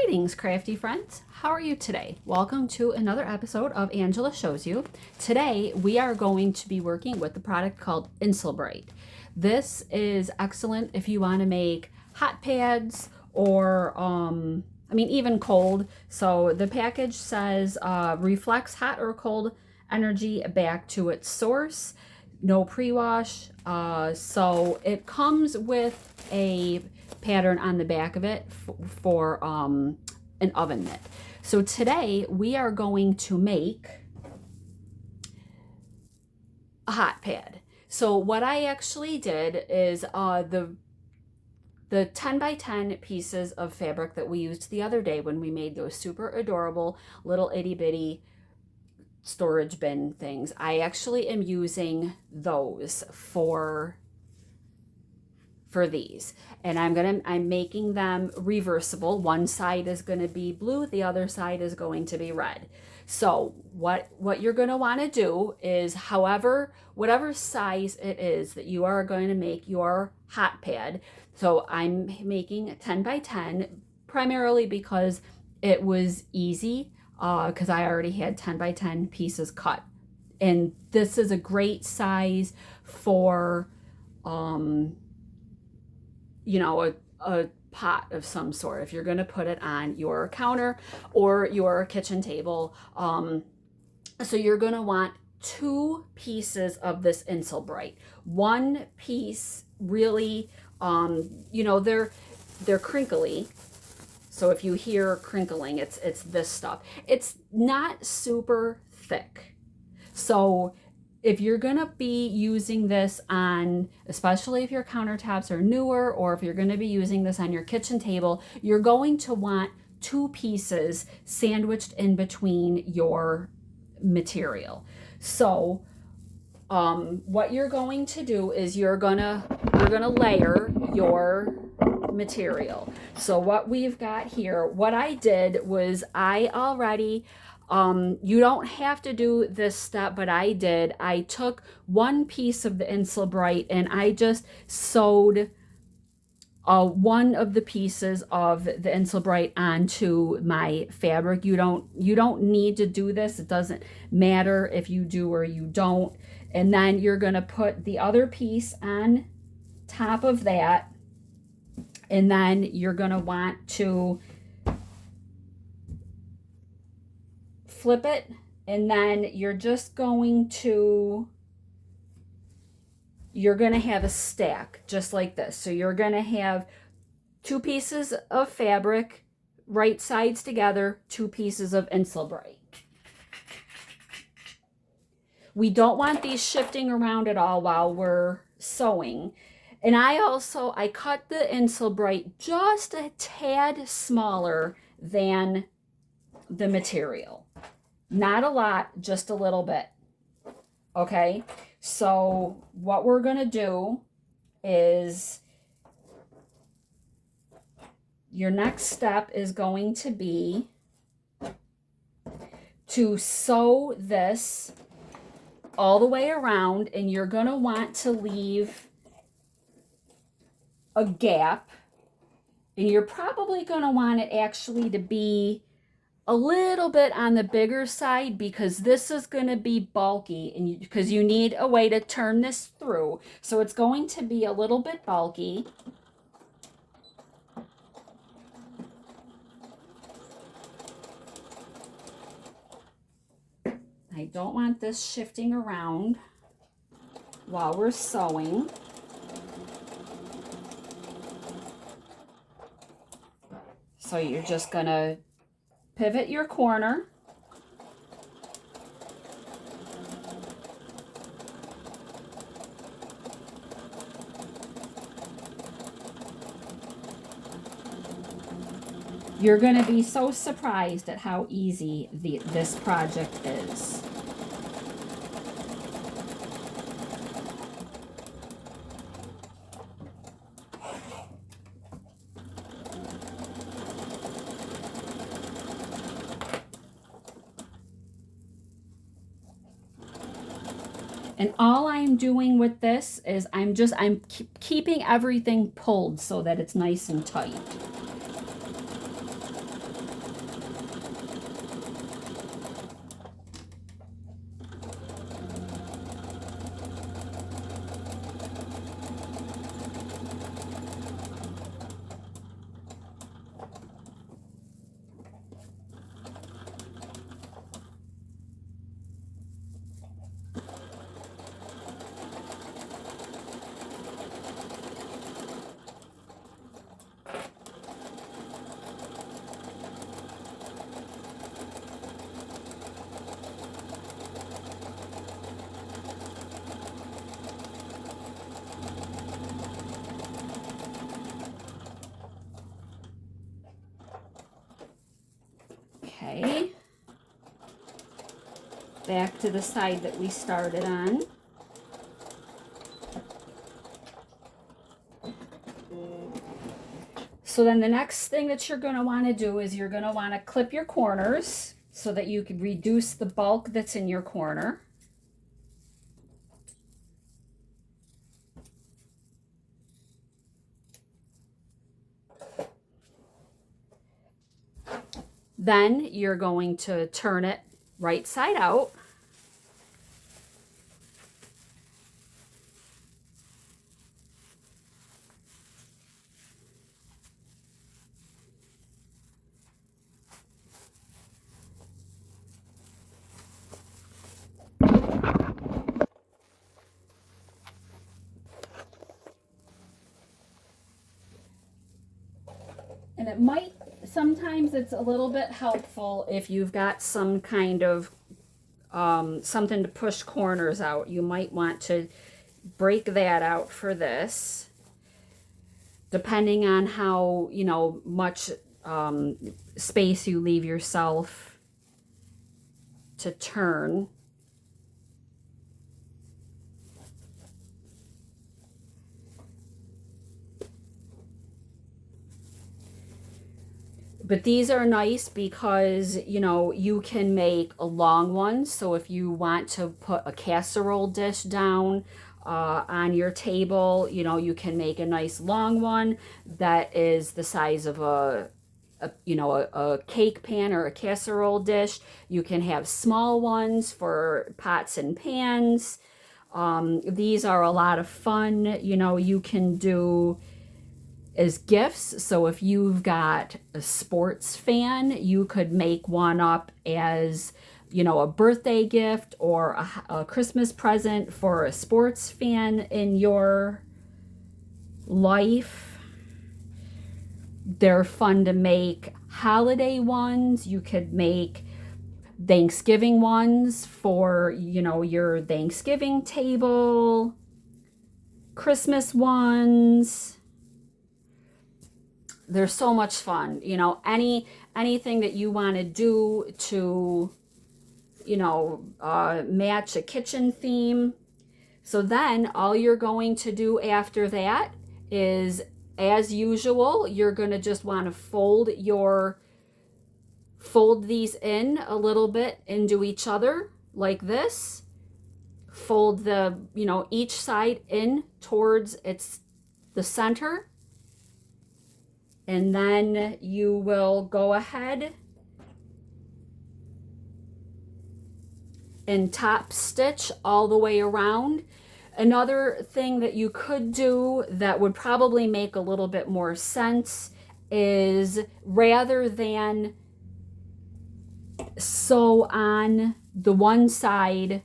Greetings, crafty friends. How are you today? Welcome to another episode of Angela Shows You. Today, we are going to be working with the product called Insul-Bright. This is excellent if you want to make hot pads or, even cold. So the package says reflects hot or cold energy back to its source. No pre-wash. So it comes with a pattern on the back of it for an oven mitt. So today we are going to make a hot pad. So what I actually did is the 10 by 10 pieces of fabric that we used the other day when we made those super adorable little itty bitty storage bin things. I actually am using those for these, and I'm making them reversible. One side is going to be blue, the other side is going to be red. So what you're going to want to do is, whatever size it is that you are going to make your hot pad. So I'm making 10 by 10 primarily because it was easy, because I already had 10 by 10 pieces cut, and this is a great size for a pot of some sort if you're going to put it on your counter or your kitchen table. So you're going to want 2 pieces of this Insul-Bright. One piece really, they're crinkly. So if you hear crinkling, it's this stuff. It's not super thick. So if you're going to be using this on, especially if your countertops are newer, or if you're going to be using this on your kitchen table, you're going to want 2 pieces sandwiched in between your material. So what you're going to do is you're gonna layer your material. So what we've got here, what I did was I already, you don't have to do this step, but I did. I took one piece of the Insul-Bright and I just sewed one of the pieces of the Insul-Bright onto my fabric. You don't need to do this. It doesn't matter if you do or you don't. And then you're going to put the other piece on top of that. And then you're going to want to flip it, and then you're going to have a stack just like this. So you're going to have 2 pieces of fabric, right sides together, 2 pieces of Insul-Bright. We don't want these shifting around at all while we're sewing. And I cut the Insul-Bright just a tad smaller than the material. Not a lot, just a little bit. Okay, so what we're going to do is, your next step is going to be to sew this all the way around, and you're going to want to leave a gap, and you're probably going to want it actually to be a little bit on the bigger side, because this is going to be bulky, and because you need a way to turn this through. So it's going to be a little bit bulky. I don't want this shifting around while we're sewing. So you're just going to pivot your corner. You're going to be so surprised at how easy this project is. And all I'm doing with this is I'm keeping everything pulled so that it's nice and tight. way. Back to the side that we started on. So then the next thing that you're going to want to do is you're going to want to clip your corners so that you can reduce the bulk that's in your corner. Then you're going to turn it right side out. And it might, sometimes it's a little bit helpful if you've got some kind of something to push corners out. You might want to break that out for this, depending on how, you know, much space you leave yourself to turn. But these are nice because, you know, you can make a long one. So if you want to put a casserole dish down on your table, you know, you can make a nice long one that is the size of a cake pan or a casserole dish. You can have small ones for pots and pans. These are a lot of fun. You know, you can do as gifts. So if you've got a sports fan, you could make one up as, you know, a birthday gift or a Christmas present for a sports fan in your life. They're fun to make. Holiday ones, you could make Thanksgiving ones for, you know, your Thanksgiving table. Christmas ones. They're so much fun. You know, anything that you want to do to, you know, match a kitchen theme. So then all you're going to do after that is, as usual, you're going to just want to fold these in a little bit into each other like this. Fold the, you know, each side in towards the center. And then you will go ahead and top stitch all the way around. Another thing that you could do that would probably make a little bit more sense is, rather than sew on the one side,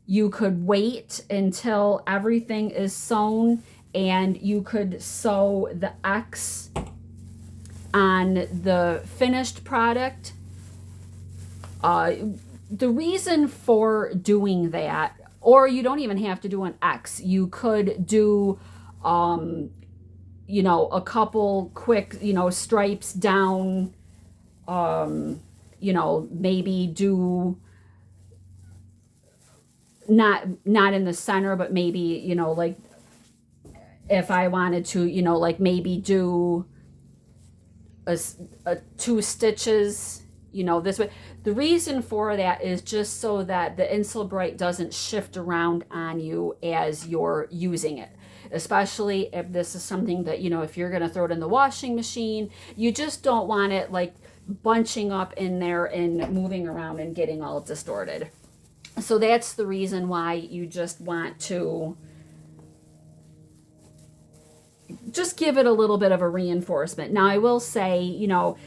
you could wait until everything is sewn and you could sew the X on the finished product. The reason for doing that, or you don't even have to do an X, you could do, you know, a couple quick, you know, stripes down, you know, maybe do not in the center, but maybe, you know, like if I wanted to, you know, like maybe do a 2 stitches, you know, this way. The reason for that is just so that the Insul-Bright doesn't shift around on you as you're using it, especially if this is something that, you know, if you're going to throw it in the washing machine, you just don't want it like bunching up in there and moving around and getting all distorted. So that's the reason why you just want to just give it a little bit of a reinforcement. Now, I will say, you know,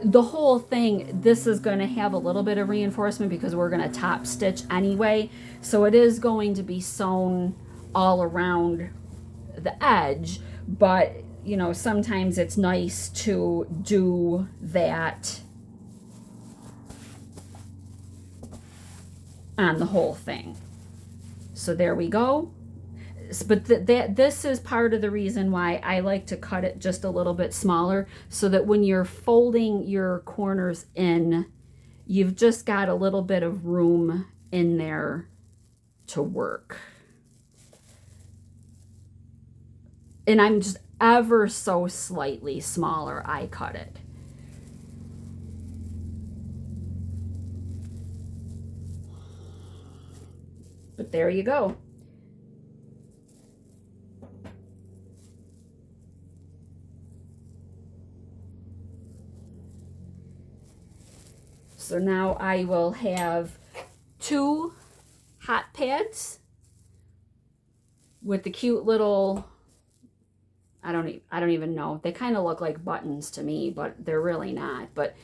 the whole thing, this is going to have a little bit of reinforcement because we're going to top stitch anyway. So it is going to be sewn all around the edge. But, you know, sometimes it's nice to do that on the whole thing. So there we go. but this is part of the reason why I like to cut it just a little bit smaller, so that when you're folding your corners in, you've just got a little bit of room in there to work. And I'm just ever so slightly smaller I cut it. But there you go. So now I will have 2 hot pads with the cute little, I don't even know. They kind of look like buttons to me, but they're really not. But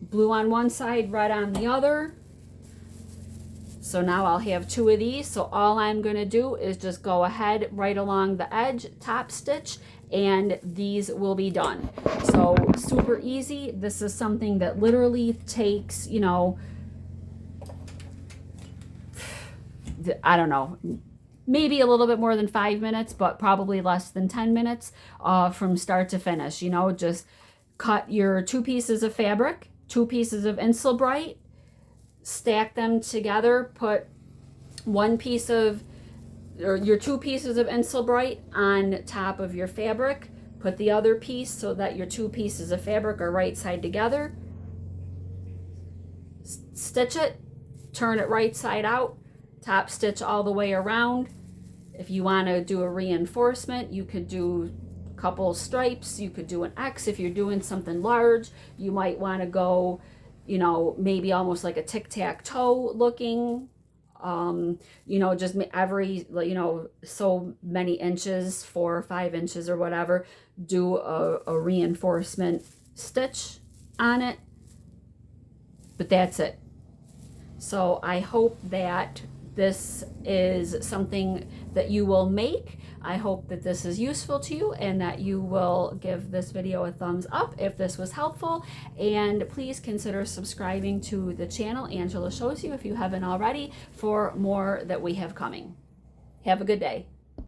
blue on one side, red on the other. So now I'll have 2 of these. So all I'm going to do is just go ahead right along the edge, top stitch, and these will be done. So super easy. This is something that literally takes, you know, I don't know, maybe a little bit more than 5 minutes, but probably less than 10 minutes from start to finish. You know, just cut your 2 pieces of fabric, 2 pieces of Insul-Bright, stack them together, put 1 piece of, or your 2 pieces of Insul-Bright on top of your fabric, put the other piece so that your 2 pieces of fabric are right side together, stitch it, turn it right side out, top stitch all the way around. If you want to do a reinforcement, you could do a couple stripes, you could do an X. If you're doing something large, you might want to go, you know, maybe almost like a tic-tac-toe looking, you know, just every, you know, so many inches, 4 or 5 inches or whatever, do a reinforcement stitch on it. But that's it. So I hope that this is something that you will make. I hope that this is useful to you and that you will give this video a thumbs up if this was helpful. And please consider subscribing to the channel, Angela Shows You, if you haven't already, for more that we have coming. Have a good day.